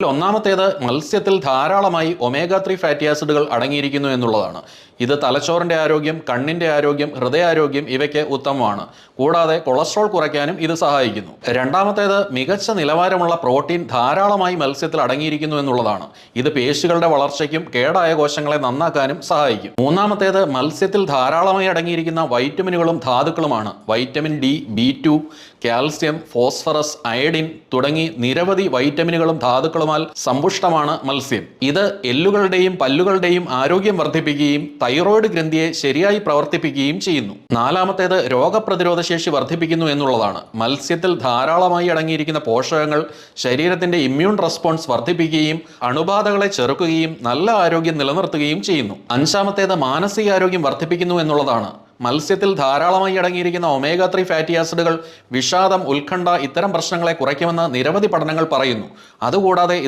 ഒന്നാമത്തേത് മത്സ്യത്തിൽ ധാരാളമായി omega 3 fatty ആസിഡുകൾ അടങ്ങിയിരിക്കുന്നു എന്നുള്ളതാണ്. ഇത് തലച്ചോറിന്റെ ആരോഗ്യം, കണ്ണിന്റെ ആരോഗ്യം, ഹൃദയാരോഗ്യം ഇവയ്ക്ക് ഉത്തമമാണ്. കൂടാതെ കൊളസ്ട്രോൾ കുറയ്ക്കാനും ഇത് സഹായിക്കുന്നു. രണ്ടാമത്തേത് മികച്ച നിലവാരമുള്ള പ്രോട്ടീൻ ധാരാളമായി മത്സ്യത്തിൽ അടങ്ങിയിരിക്കുന്നു എന്നുള്ളതാണ്. ഇത് പേശികളുടെ വളർച്ചയ്ക്കും കേടായ കോശങ്ങളെ നന്നാക്കാനും സഹായിക്കും. മൂന്നാമത്തേത് മത്സ്യത്തിൽ ധാരാളമായി അടങ്ങിയിരിക്കുന്ന വൈറ്റമിനുകളും ധാതുക്കളുമാണ്. Vitamin D, B2, calcium, phosphorus, iodine തുടങ്ങി നിരവധി വൈറ്റമിനുകളും ധാതുക്കളുമാൽ സമ്പുഷ്ടമാണ് മത്സ്യം. ഇത് എല്ലുകളുടെയും പല്ലുകളുടെയും ആരോഗ്യം വർദ്ധിപ്പിക്കുകയും തൈറോയ്ഡ് ഗ്രന്ഥിയെ ശരിയായി പ്രവർത്തിപ്പിക്കുകയും ചെയ്യുന്നു. നാലാമത്തേത് രോഗപ്രതിരോധ ശേഷി വർദ്ധിപ്പിക്കുന്നു എന്നുള്ളതാണ്. മത്സ്യത്തിൽ ധാരാളമായി അടങ്ങിയിരിക്കുന്ന പോഷകങ്ങൾ ശരീരത്തിന്റെ ഇമ്മ്യൂൺ റെസ്പോൺസ് വർദ്ധിപ്പിക്കുകയും അണുബാധകളെ ചെറുക്കുകയും നല്ല ആരോഗ്യം നിലനിർത്തുകയും ചെയ്യുന്നു. അഞ്ചാമത്തേത് മാനസികാരോഗ്യം വർദ്ധിപ്പിക്കുന്നു എന്നുള്ളതാണ്. മത്സ്യത്തിൽ ധാരാളമായി അടങ്ങിയിരിക്കുന്ന ഒമേഗ 3 ഫാറ്റി ആസിഡുകൾ വിഷാദം, ഉത്കണ്ഠ ഇത്തരം പ്രശ്നങ്ങളെ കുറയ്ക്കുമെന്ന് നിരവധി പഠനങ്ങൾ പറയുന്നു. അതുകൂടാതെ ഇത്